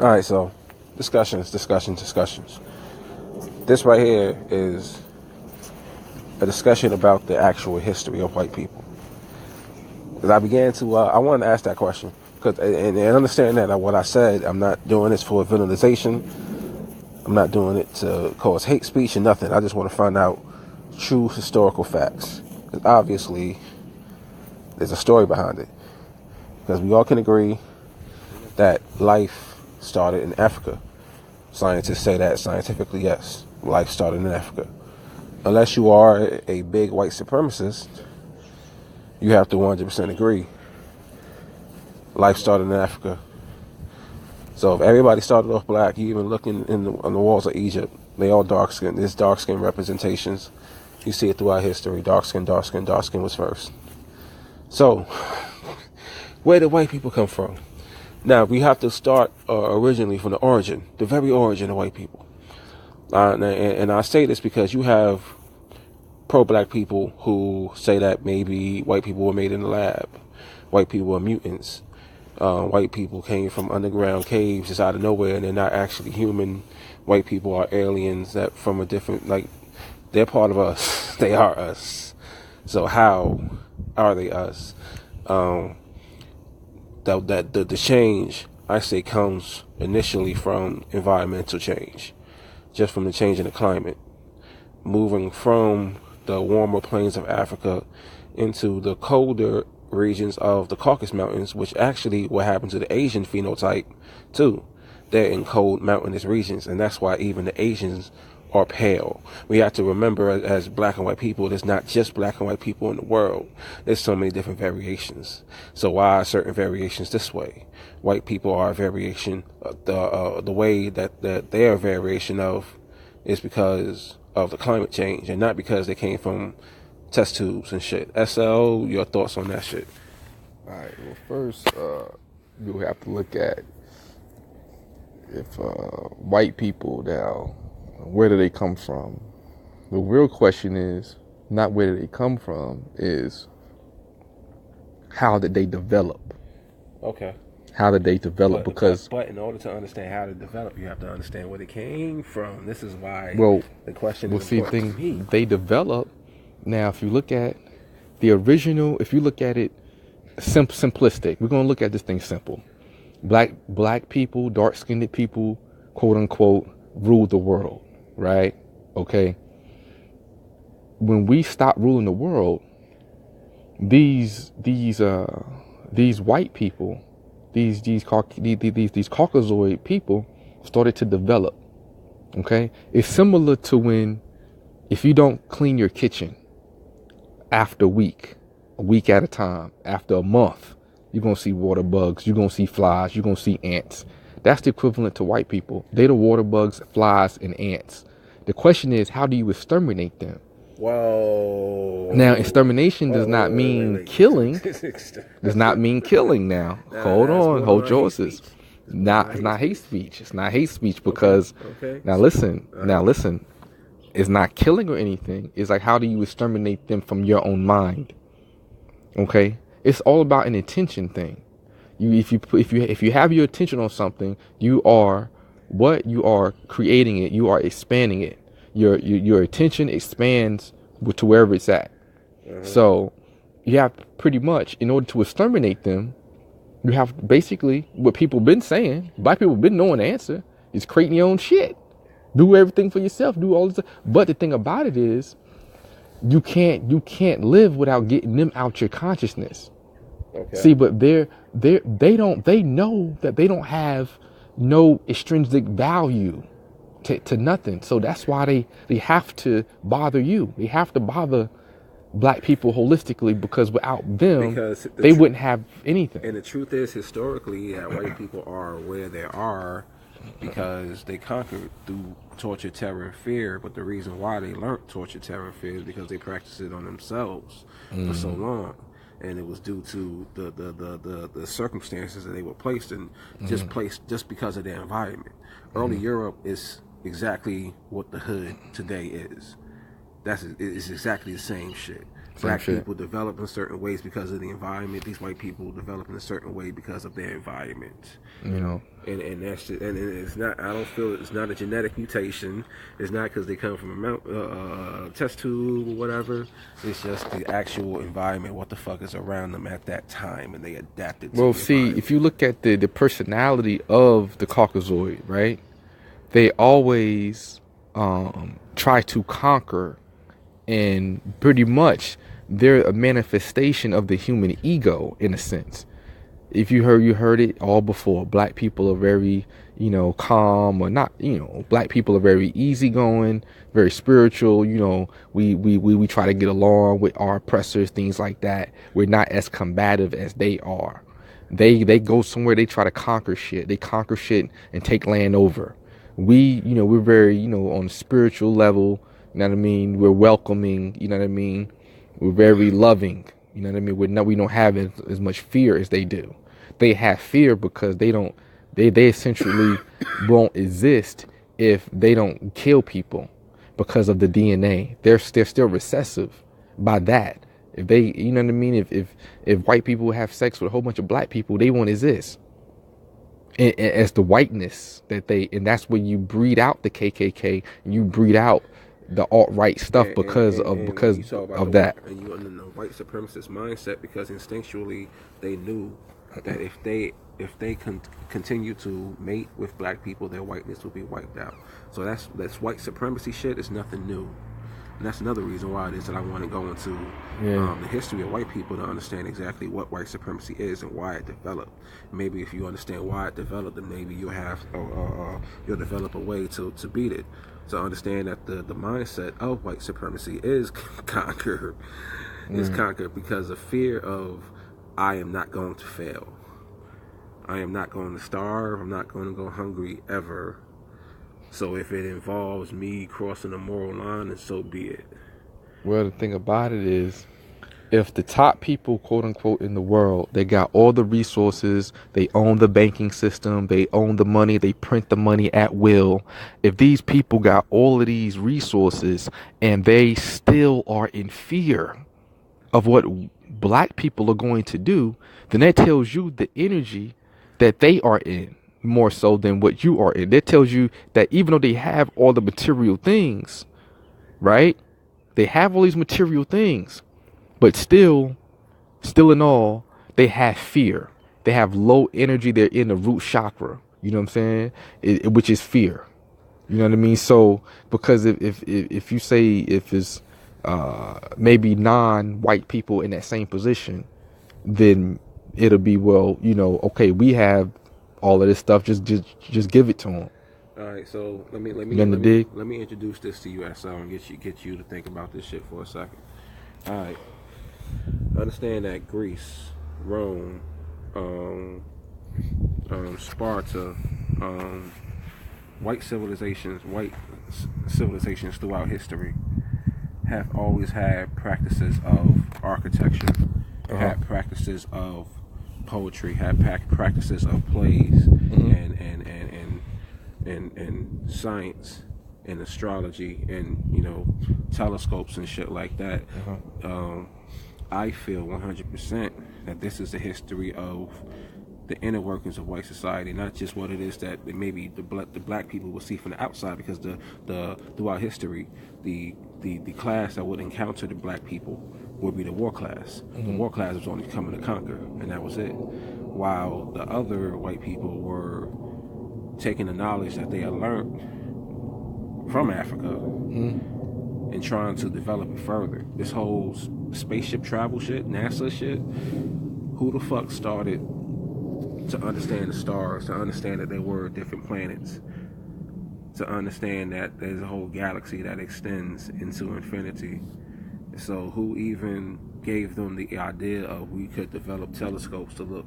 All right, so discussions. This right here is a discussion about the actual history of white people. Because I began to, I wanted to ask that question. Cause, and understand that what I said, I'm not doing this for villainization. I'm not doing it to cause hate speech or nothing. I just want to find out true historical facts. Because obviously, there's a story behind it. Because we all can agree that life started in Africa. Scientists say that scientifically, yes. Life started in Africa. Unless you are a big white supremacist, you have to 100% agree. Life started in Africa. So if everybody started off black, you even look on the walls of Egypt, they all dark skinned. There's dark skin representations. You see it throughout history. Dark skin was first. So, where did white people come from? Now, we have to start originally from the very origin of white people. And I say this because you have pro-black people who say that maybe white people were made in the lab. White people are mutants. White people came from underground caves just out of nowhere, and they're not actually human. White people are aliens that from a different, they're part of us. They are us. So how are they us? The change, I say, comes initially from environmental change, just from the change in the climate, moving from the warmer plains of Africa into the colder regions of the Caucasus Mountains, which actually what happened to the Asian phenotype too. They're in cold mountainous regions, and that's why even the Asians are pale. We have to remember, as black and white people, there's not just black and white people in the world. There's so many different variations. So why are certain variations this way? White people are a variation. The way that they're a variation of is because of the climate change, and not because they came from test tubes and shit. SL, your thoughts on that shit? All right. Well, first, you have to look at if white people now, where do they come from? The real question is not where do they come from, is how did they develop? Okay. How did they develop? But in order to understand how to develop, you have to understand where they came from. This is why the question is important to me. They develop. Now, if you look at the original, if you look at it simplistic, we're going to look at this thing simple. Black people, dark-skinned people, quote unquote, ruled the world, right? Okay. When we stop ruling the world, these white people, these Caucasoid people started to develop. Okay, it's similar to when, if you don't clean your kitchen after a week at a time, after a month, you're gonna see water bugs, you're gonna see flies, you're gonna see ants. That's the equivalent to white people. They're the water bugs, flies, and ants. The question is, how do you exterminate them? Whoa. Now, extermination does not mean killing. Does not mean killing now. Hold on, hold your horses. It's not hate speech. It's not hate speech because now listen. It's not killing or anything. It's like, how do you exterminate them from your own mind? Okay? It's all about an intention thing. If you have your attention on something, you are creating it, you are expanding it. Your attention expands to wherever it's at. So you have pretty much, in order to exterminate them, you have basically what people been saying. Black people been knowing the answer is creating your own shit. Do everything for yourself. Do all this. But the thing about it is, you can't live without getting them out your consciousness. Okay. See, but they know that they don't have no extrinsic value to nothing. So that's why they have to bother you. They have to bother black people holistically, because without them, they wouldn't have anything. And the truth is, historically, that white people are where they are because they conquered through torture, terror, and fear. But the reason why they learned torture, terror, and fear is because they practiced it on themselves for so long. And it was due to the circumstances that they were placed in, just because of their environment. Early Europe is exactly what the hood today is. It's exactly the same shit. Black people develop in certain ways because of the environment. These white people develop in a certain way because of their environment. You know, and that's just, and it's not. I don't feel it's not a genetic mutation. It's not because they come from a test tube or whatever. It's just the actual environment. What the fuck is around them at that time, and they adapted. To well, see, if you look at the personality of the Caucasoid, right? They always try to conquer, and pretty much they're a manifestation of the human ego in a sense. If you heard it all before. Black people are very, calm, or not, black people are very easygoing, very spiritual. We try to get along with our oppressors, things like that. We're not as combative as they are. They go somewhere, they try to conquer shit. They conquer shit and take land over. We're very, on a spiritual level, you know what I mean? We're welcoming, you know what I mean? We're very loving, you know what I mean? We don't have as much fear as they do. They have fear because they essentially won't exist if they don't kill people because of the DNA. They're still recessive by that. If they, you know what I mean? If white people have sex with a whole bunch of black people, they won't exist. As the whiteness and that's when you breed out the KKK, and you breed out the alt-right stuff because of that. And you under the white supremacist mindset, because instinctually they knew that if they continue to mate with black people, their whiteness will be wiped out. So that's white supremacy shit. Is nothing new. And that's another reason why it is that I want to go into the history of white people to understand exactly what white supremacy is and why it developed. Maybe if you understand why it developed, then maybe you'll develop a way to beat it. To understand that the mindset of white supremacy is conquered. Is conquered because of fear of, I am not going to fail. I am not going to starve. I'm not going to go hungry ever. So if it involves me crossing a moral line, then so be it. Well, the thing about it is, if the top people, quote unquote, in the world, they got all the resources, they own the banking system, they own the money, they print the money at will. If these people got all of these resources and they still are in fear of what black people are going to do, then that tells you the energy that they are in more so than what you are in. That tells you that even though they have all the material things, right? They have all these material things, but still in all, they have fear. They have low energy. They're in the root chakra. You know what I'm saying? Which is fear. You know what I mean? So because if you say if it's maybe non-white people in that same position, then it'll be, well, okay, we have all of this stuff. Just give it to them. All right, so let me introduce this to you, SL, and get you to think about this shit for a second. All right, understand that Greece, Rome, Sparta, white civilizations throughout history have always had practices of architecture, had practices of poetry, had practices of plays, and science and astrology and telescopes and shit like that. I feel 100% that this is the history of the inner workings of white society, not just what it is that maybe the black people will see from the outside, because the throughout history the class that would encounter the black people would be the war class. The war class was only coming to conquer, and that was it. While the other white people were taking the knowledge that they had learned from Africa and trying to develop it further. This whole spaceship travel shit, NASA shit, who the fuck started to understand the stars, to understand that there were different planets, to understand that there's a whole galaxy that extends into infinity? So who even gave them the idea of we could develop telescopes to look?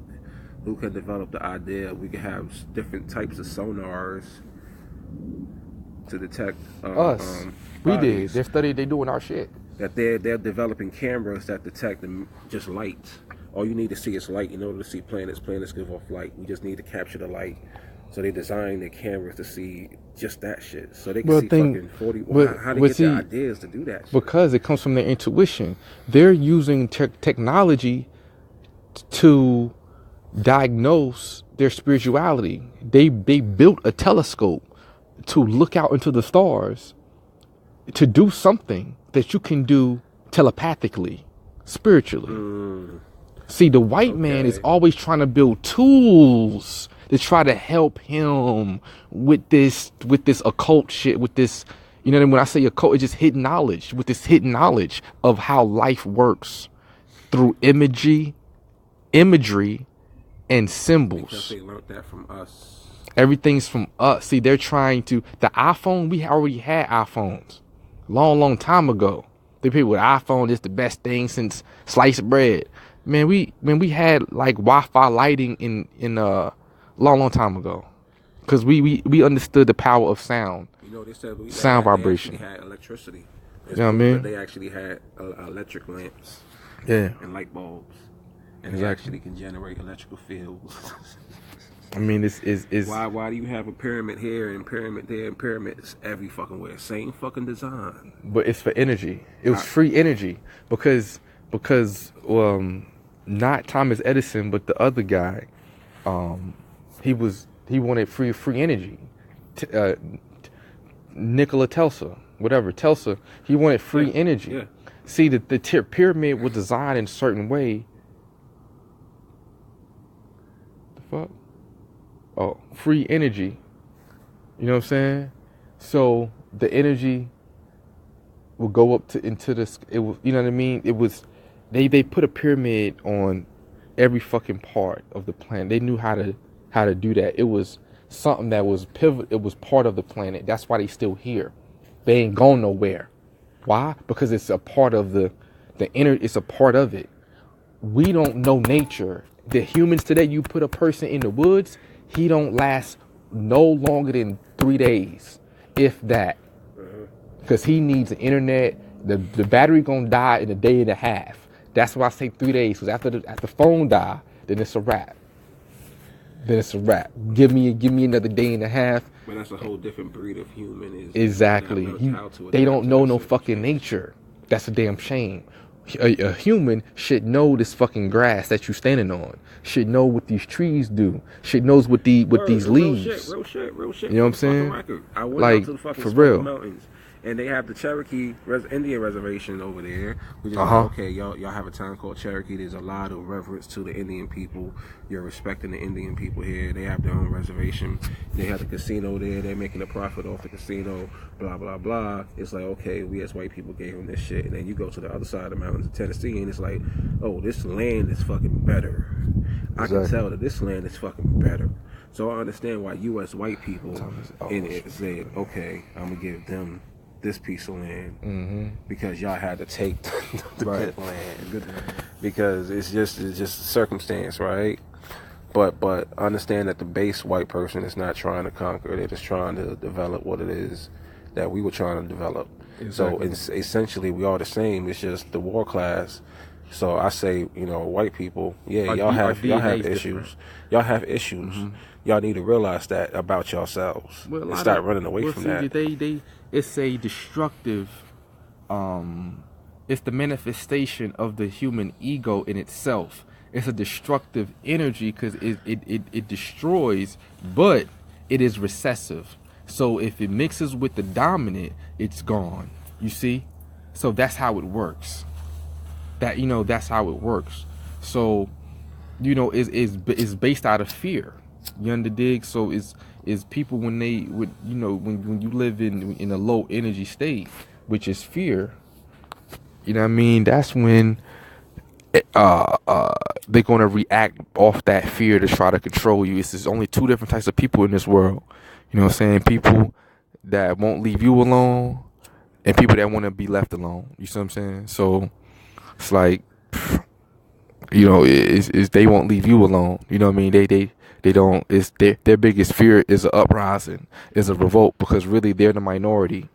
Who could develop the idea we could have different types of sonars to detect us? We did. They're doing our shit. That they're developing cameras that detect just light. All you need to see is light in order to see planets. Planets give off light. We just need to capture the light So they designed their cameras to see just that shit. So they can Well, see fucking 40. How they get the ideas to do that shit? Because it comes from their intuition. They're using technology to diagnose their spirituality. They built a telescope to look out into the stars to do something that you can do telepathically, spiritually. See, the white man is always trying to build tools to try to help him with this occult shit, with this, you know what I mean? When I say occult, it's just hidden knowledge, with this hidden knowledge of how life works through imagery and symbols. Because they learned that from us. Everything's from us. See, they're trying to, the iPhone, we already had iPhones long time ago. The people with iPhone is the best thing since sliced bread. Man, we had like Wi-Fi lighting in long time ago, because we understood the power of sound. You know, they said sound vibration. They had electricity. You know what I mean? They actually had electric lamps. Yeah. And light bulbs, and exactly. They actually can generate electrical fields. I mean, it's why do you have a pyramid here and pyramid there and pyramids every fucking where? Same fucking design. But it's for energy. It was free energy because not Thomas Edison, but the other guy, he wanted free energy. Nikola Tesla, he wanted free energy. Yeah. See, the pyramid was designed in a certain way. The fuck? Oh, free energy. You know what I'm saying? So the energy will go up into this. It was, you know what I mean? It was, they put a pyramid on every fucking part of the planet. They knew how to do that. It was something that was pivot. It was part of the planet. That's why they still here. They ain't going nowhere. Why? Because it's a part of the inner. It's a part of it. We don't know nature. The humans today, you put a person in the woods, he don't last no longer than 3 days, if that. Because he needs the internet. The battery gonna die in a day and a half. That's why I say 3 days. Because after the phone die, then it's a wrap. Give me another day and a half. But that's a whole different breed of human. Exactly. They don't know no fucking nature. That's a damn shame. A human should know this fucking grass that you standing on. Should know what these trees do. Should knows what these leaves. Real shit. You know what I'm saying? I went like out to the fucking for real. Mountains, and they have the Cherokee Indian reservation over there. Which is like, okay, y'all have a town called Cherokee. There's a lot of reverence to the Indian people. You're respecting the Indian people here. They have their own reservation. They have the casino there. They're making a profit off the casino. Blah blah blah. It's like, okay, we as white people gave them this shit, and then you go to the other side of the mountains of Tennessee, and it's like, oh, this land is fucking better. I can tell that this land is fucking better. So I understand why you as white people in it said, okay, I'm gonna give them this piece of land because y'all had to take the good land because it's just a circumstance, right? But understand that the base white person is not trying to conquer; they're just trying to develop what it is that we were trying to develop. Exactly. So essentially, we are the same. It's just the war class. So I say, white people, y'all have issues. Y'all have issues. Y'all need to realize that about yourselves and start running away from that. It's a destructive, it's the manifestation of the human ego in itself. It's a destructive energy because it destroys, but it is recessive. So if it mixes with the dominant, it's gone. You see? So that's how it works. That's how it works. So, it's based out of fear. You underdig? So it's people when you live in a low energy state, which is fear. You know what I mean? That's when they're gonna react off that fear to try to control you. There's only two different types of people in this world. You know what I'm saying? People that won't leave you alone, and people that want to be left alone. You see what I'm saying? So it's like, is they won't leave you alone. You know what I mean? They don't. It's their biggest fear is an uprising, is a revolt, because really they're the minority.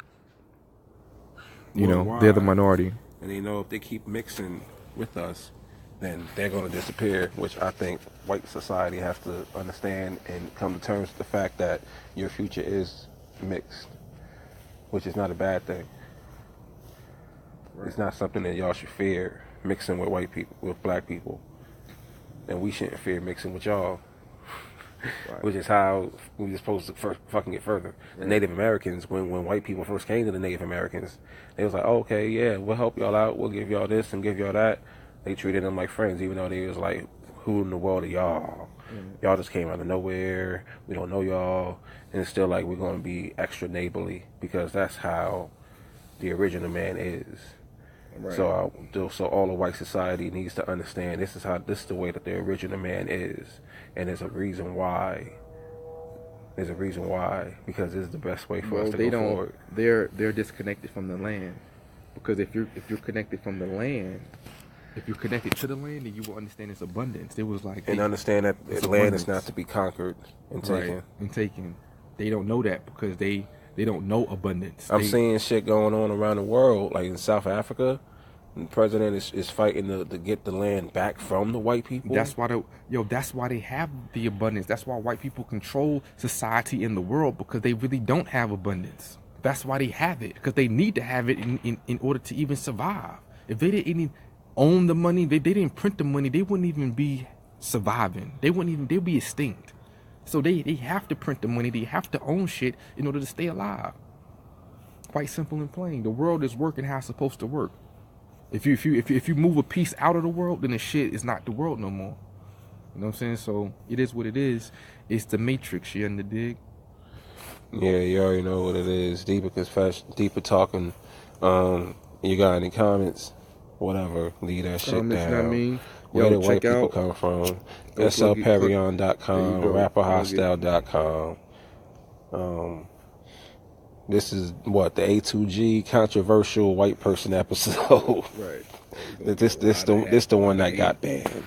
They're the minority. And they know if they keep mixing with us, then they're going to disappear, which I think white society has to understand and come to terms with the fact that your future is mixed, which is not a bad thing. Right. It's not something that y'all should fear, mixing with white people, with black people. And we shouldn't fear mixing with y'all. Right. Which is how we were supposed to fucking get further. The Native Americans, when white people first came to the Native Americans, they was like, oh, okay, yeah, we'll help y'all out, we'll give y'all this and give y'all that. They treated them like friends, even though they was like, who in the world are y'all? Y'all just came out of nowhere, we don't know y'all. And it's still like, we're going to be extra neighborly, because that's how the original man is. Right. So all of white society needs to understand this is the way that the original man is. And there's a reason why. Because it's the best way for us to go forward. They're disconnected from the land. Because if you're connected from the land, if you're connected to the land, then you will understand its abundance. It was like understand that the land is not to be conquered and taken. Right, and taken. They don't know that because they don't know abundance. I'm seeing shit going on around the world, like in South Africa. The president is fighting to get the land back from the white people. That's why they have the abundance. That's why white people control society in the world, because they really don't have abundance. That's why they have it, because they need to have it in order to even survive. If they didn't even own the money, they didn't print the money, they wouldn't even be surviving. They'd be extinct. So they have to print the money. They have to own shit in order to stay alive. Quite simple and plain. The world is working how it's supposed to work. If you move a piece out of the world, then the shit is not the world no more. You know what I'm saying? So it is what it is. It's the Matrix. You under dig? Yeah, you already know what it is. Deeper confession, deeper talking. You got any comments? Whatever. Leave that shit down. You know what I mean? Where do white people come from? slperion.com, rapperhostile.com. This is the A2G controversial white person episode. Right. This the one that got banned.